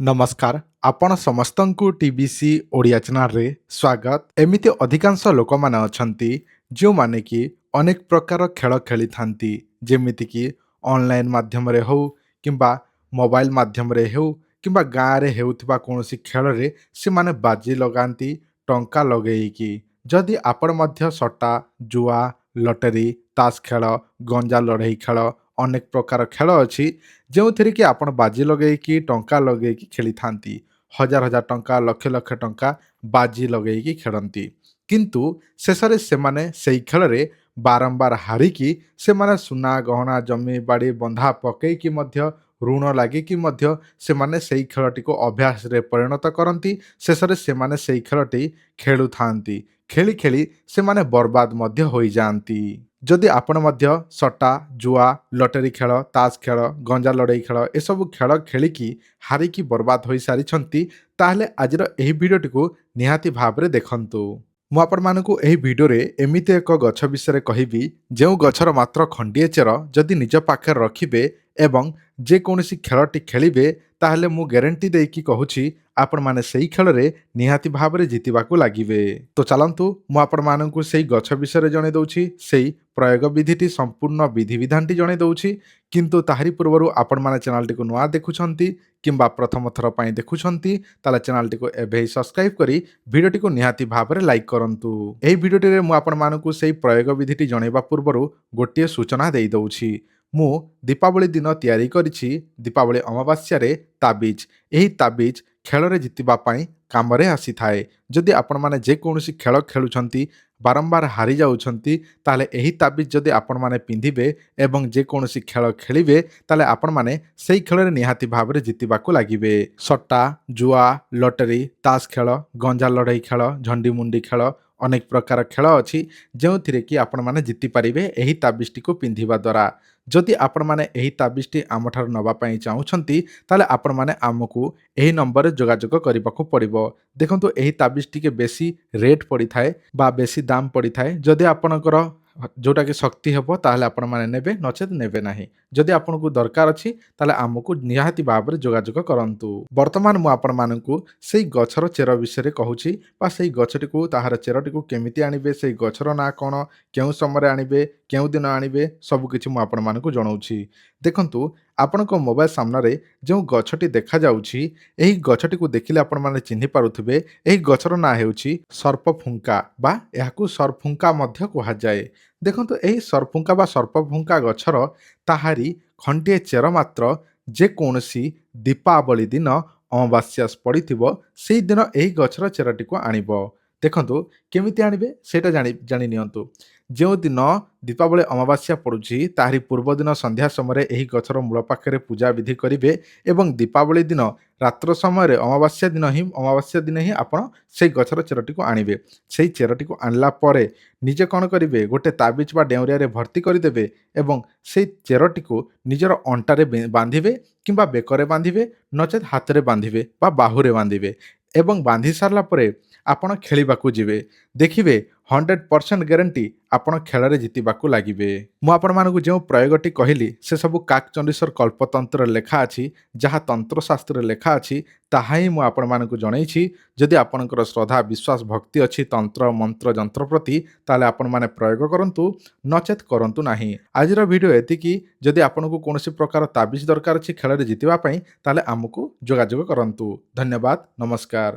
ନମସ୍କାର ଆପଣ ସମସ୍ତଙ୍କୁ ଟିବିସି ଓଡ଼ିଆ ଚ୍ୟାନେଲରେ ସ୍ୱାଗତ। ଏମିତି ଅଧିକାଂଶ ଲୋକମାନେ ଅଛନ୍ତି ଯେଉଁମାନେ କି ଅନେକ ପ୍ରକାର ଖେଳ ଖେଳିଥାନ୍ତି, ଯେମିତିକି ଅନଲାଇନ୍ ମାଧ୍ୟମରେ ହେଉ କିମ୍ବା ମୋବାଇଲ ମାଧ୍ୟମରେ ହେଉ କିମ୍ବା ଗାଁରେ ହେଉଥିବା କୌଣସି ଖେଳରେ ସେମାନେ ବାଜି ଲଗାନ୍ତି ଟଙ୍କା ଲଗେଇକି। ଯଦି ଆପଣ ମଧ୍ୟ ସଟ୍ଟା, ଜୁଆ, ଲଟେରୀ, ତାସ ଖେଳ, ଗଞ୍ଜା ଲଢ଼େଇ ଖେଳ, ଅନେକ ପ୍ରକାର ଖେଳ ଅଛି ଯେଉଁଥିରେ କି ଆପଣ ବାଜି ଲଗେଇକି ଟଙ୍କା ଲଗେଇକି ଖେଳିଥାନ୍ତି। ହଜାର ହଜାର ଟଙ୍କା, ଲକ୍ଷ ଲକ୍ଷ ଟଙ୍କା ବାଜି ଲଗେଇକି ଖେଳନ୍ତି। କିନ୍ତୁ ଶେଷରେ ସେମାନେ ସେଇ ଖେଳରେ ବାରମ୍ବାର ହାରିକି ସେମାନେ ସୁନା ଗହଣା ଜମି ବାଡ଼ି ବନ୍ଧା ପକେଇକି ମଧ୍ୟ ଋଣ ଲାଗିକି ମଧ୍ୟ ସେମାନେ ସେଇ ଖେଳଟିକୁ ଅଭ୍ୟାସରେ ପରିଣତ କରନ୍ତି। ଶେଷରେ ସେମାନେ ସେଇ ଖେଳଟି ଖେଳୁଥାନ୍ତି। ଖେଳି ଖେଳି ସେମାନେ ବର୍ବାଦ ମଧ୍ୟ ହୋଇଯାଆନ୍ତି। ଯଦି ଆପଣ ମଧ୍ୟ ସଟ୍ଟା, ଜୁଆ, ଲଟେରୀ ଖେଳ, ତାସ ଖେଳ, ଗଞ୍ଜା ଲଢ଼େଇ ଖେଳ ଏସବୁ ଖେଳ ଖେଳିକି ହାରିକି ବର୍ବାଦ ହୋଇସାରିଛନ୍ତି, ତାହେଲେ ଆଜିର ଏହି ଭିଡ଼ିଓଟିକୁ ନିହାତି ଭାବରେ ଦେଖନ୍ତୁ। ମୁଁ ଆପଣମାନଙ୍କୁ ଏହି ଭିଡ଼ିଓରେ ଏମିତି ଏକ ଗଛ ବିଷୟରେ କହିବି ଯେଉଁ ଗଛର ମାତ୍ର ଖଣ୍ଡିଏ ଚେର ଯଦି ନିଜ ପାଖରେ ରଖିବେ ଏବଂ ଯେକୌଣସି ଖେଳଟି ଖେଳିବେ, ତାହେଲେ ମୁଁ ଗ୍ୟାରେଣ୍ଟି ଦେଇକି କହୁଛି ଆପଣମାନେ ସେଇ ଖେଳରେ ନିହାତି ଭାବରେ ଜିତିବାକୁ ଲାଗିବେ। ତ ଚାଲନ୍ତୁ ମୁଁ ଆପଣମାନଙ୍କୁ ସେଇ ଗଛ ବିଷୟରେ ଜଣେଇ ଦେଉଛି, ସେଇ ପ୍ରୟୋଗ ବିଧିଟି ସମ୍ପୂର୍ଣ୍ଣ ବିଧିବିଧାନଟି ଜଣେଇ ଦେଉଛି। କିନ୍ତୁ ତାହାରି ପୂର୍ବରୁ ଆପଣମାନେ ଚ୍ୟାନେଲଟିକୁ ନୂଆ ଦେଖୁଛନ୍ତି କିମ୍ବା ପ୍ରଥମ ଥର ପାଇଁ ଦେଖୁଛନ୍ତି, ତାହେଲେ ଚ୍ୟାନେଲଟିକୁ ଏବେ ହିଁ ସବସ୍କ୍ରାଇବ୍ କରି ଭିଡ଼ିଓଟିକୁ ନିହାତି ଭାବରେ ଲାଇକ୍ କରନ୍ତୁ। ଏହି ଭିଡ଼ିଓଟିରେ ମୁଁ ଆପଣମାନଙ୍କୁ ସେଇ ପ୍ରୟୋଗ ବିଧିଟି ଜଣାଇବା ପୂର୍ବରୁ ଗୋଟିଏ ସୂଚନା ଦେଇଦେଉଛି। ମୁଁ ଦୀପାବଳି ଦିନ ତିଆରି କରିଛି ଦୀପାବଳି ଅମାବାସ୍ୟାରେ ତାବିଜ। ଏହି ତାବିଜ ଖେଳରେ ଜିତିବା ପାଇଁ କାମରେ ଆସିଥାଏ। ଯଦି ଆପଣମାନେ ଯେକୌଣସି ଖେଳ ଖେଳୁଛନ୍ତି, ବାରମ୍ବାର ହାରି ଯାଉଛନ୍ତି, ତାହେଲେ ଏହି ତାବିଜ ଯଦି ଆପଣମାନେ ପିନ୍ଧିବେ ଏବଂ ଯେକୌଣସି ଖେଳ ଖେଳିବେ, ତାହେଲେ ଆପଣମାନେ ସେଇ ଖେଳରେ ନିହାତି ଭାବରେ ଜିତିବାକୁ ଲାଗିବେ। ସଟ୍ଟା, ଜୁଆ, ଲଟେରୀ, ତାସ ଖେଳ, ଗଞ୍ଜା ଲଢ଼େଇ ଖେଳ, ଝଣ୍ଡିମୁଣ୍ଡି ଖେଳ, ଅନେକ ପ୍ରକାର ଖେଳ ଅଛି ଯେଉଁଥିରେ କି ଆପଣମାନେ ଜିତିପାରିବେ ଏହି ତାବିଜଟିକୁ ପିନ୍ଧିବା ଦ୍ୱାରା। ଯଦି ଆପଣମାନେ ଏହି ତାବିଜଟି ଆମଠାରୁ ନେବା ପାଇଁ ଚାହୁଁଛନ୍ତି, ତାହେଲେ ଆପଣମାନେ ଆମକୁ ଏହି ନମ୍ବରରେ ଯୋଗାଯୋଗ କରିବାକୁ ପଡ଼ିବ। ଦେଖନ୍ତୁ, ଏହି ତାବିଜ ଟିକେ ବେଶୀ ରେଟ୍ ପଡ଼ିଥାଏ ବା ବେଶୀ ଦାମ ପଡ଼ିଥାଏ। ଯଦି ଆପଣଙ୍କର ଯେଉଁଟାକି ଶକ୍ତି ହେବ ତାହେଲେ ଆପଣମାନେ ନେବେ, ନଚେତ୍ ନେବେ ନାହିଁ। ଯଦି ଆପଣଙ୍କୁ ଦରକାର ଅଛି ତାହେଲେ ଆମକୁ ନିହାତି ଭାବରେ ଯୋଗାଯୋଗ କରନ୍ତୁ। ବର୍ତ୍ତମାନ ମୁଁ ଆପଣମାନଙ୍କୁ ସେଇ ଗଛର ଚେର ବିଷୟରେ କହୁଛି ବା ସେଇ ଗଛଟିକୁ ତାହାର ଚେରଟିକୁ କେମିତି ଆଣିବେ, ସେଇ ଗଛର ନାଁ କ'ଣ, କେଉଁ ସମୟରେ ଆଣିବେ, କେଉଁ ଦିନ ଆଣିବେ, ସବୁକିଛି ମୁଁ ଆପଣମାନଙ୍କୁ ଜଣାଉଛି। ଦେଖନ୍ତୁ, ଆପଣଙ୍କ ମୋବାଇଲ ସାମ୍ନାରେ ଯେଉଁ ଗଛଟି ଦେଖାଯାଉଛି, ଏହି ଗଛଟିକୁ ଦେଖିଲେ ଆପଣମାନେ ଚିହ୍ନି ପାରୁଥିବେ ଏହି ଗଛର ନାଁ ହେଉଛି ସର୍ପଫୁଙ୍କା ବା ଏହାକୁ ସରଫୁଙ୍କା ମଧ୍ୟ କୁହାଯାଏ। ଦେଖନ୍ତୁ, ଏହି ସରଫୁଙ୍କା ବା ସର୍ପଫୁଙ୍କା ଗଛର ତାହାରି ଖଣ୍ଡିଏ ଚେର ମାତ୍ର ଯେକୌଣସି ଦୀପାବଳି ଦିନ ଅମାବାସ୍ୟା ପଡ଼ିଥିବ ସେଇଦିନ ଏହି ଗଛର ଚେରଟିକୁ ଆଣିବ। ଦେଖନ୍ତୁ, କେମିତି ଆଣିବେ ସେଇଟା ଜାଣି ନିଅନ୍ତୁ। ଯେଉଁଦିନ ଦୀପାବଳି ଅମାବାସ୍ୟା ପଡ଼ୁଛି ତାହାରି ପୂର୍ବଦିନ ସନ୍ଧ୍ୟା ସମୟରେ ଏହି ଗଛର ମୂଳ ପାଖରେ ପୂଜା ବିଧି କରିବେ ଏବଂ ଦୀପାବଳି ଦିନ ରାତ୍ର ସମୟରେ ଅମାବାସ୍ୟା ଦିନ ହିଁ ଆପଣ ସେଇ ଗଛର ଚେରଟିକୁ ଆଣିବେ। ସେଇ ଚେରଟିକୁ ଆଣିଲା ପରେ ନିଜେ କ'ଣ କରିବେ, ଗୋଟେ ତାବିଜ ବା ଡେଉଁରିଆରେ ଭର୍ତ୍ତି କରିଦେବେ ଏବଂ ସେଇ ଚେରଟିକୁ ନିଜର ଅଣ୍ଟାରେ ବାନ୍ଧିବେ କିମ୍ବା ବେକରେ ବାନ୍ଧିବେ, ନଚେତ୍ ହାତରେ ବାନ୍ଧିବେ ବା ବାହୁରେ ବାନ୍ଧିବେ ଏବଂ ବାନ୍ଧି ସାରିଲା ପରେ ଆପଣ ଖେଳିବାକୁ ଯିବେ। ଦେଖିବେ 100% ଗ୍ୟାରେଣ୍ଟି ଆପଣ ଖେଳରେ ଜିତିବାକୁ ଲାଗିବେ। ମୁଁ ଆପଣମାନଙ୍କୁ ଯେଉଁ ପ୍ରୟୋଗଟି କହିଲି ସେସବୁ କାକଚଣ୍ଡୀଶ୍ୱର କଳ୍ପତନ୍ତ୍ରରେ ଲେଖା ଅଛି। ଯାହା ତନ୍ତ୍ରଶାସ୍ତ୍ରରେ ଲେଖା ଅଛି ତାହା ହିଁ ମୁଁ ଆପଣମାନଙ୍କୁ ଜଣେଇଛି। ଯଦି ଆପଣଙ୍କର ଶ୍ରଦ୍ଧା, ବିଶ୍ୱାସ, ଭକ୍ତି ଅଛି ତନ୍ତ୍ର ମନ୍ତ୍ର ଯନ୍ତ୍ର ପ୍ରତି, ତାହେଲେ ଆପଣମାନେ ପ୍ରୟୋଗ କରନ୍ତୁ, ନଚେତ୍ କରନ୍ତୁ ନାହିଁ। ଆଜିର ଭିଡ଼ିଓ ଏତିକି। ଯଦି ଆପଣଙ୍କୁ କୌଣସି ପ୍ରକାର ତାବିଜ ଦରକାର ଅଛି ଖେଳରେ ଜିତିବା ପାଇଁ, ତାହେଲେ ଆମକୁ ଯୋଗାଯୋଗ କରନ୍ତୁ। ଧନ୍ୟବାଦ, ନମସ୍କାର।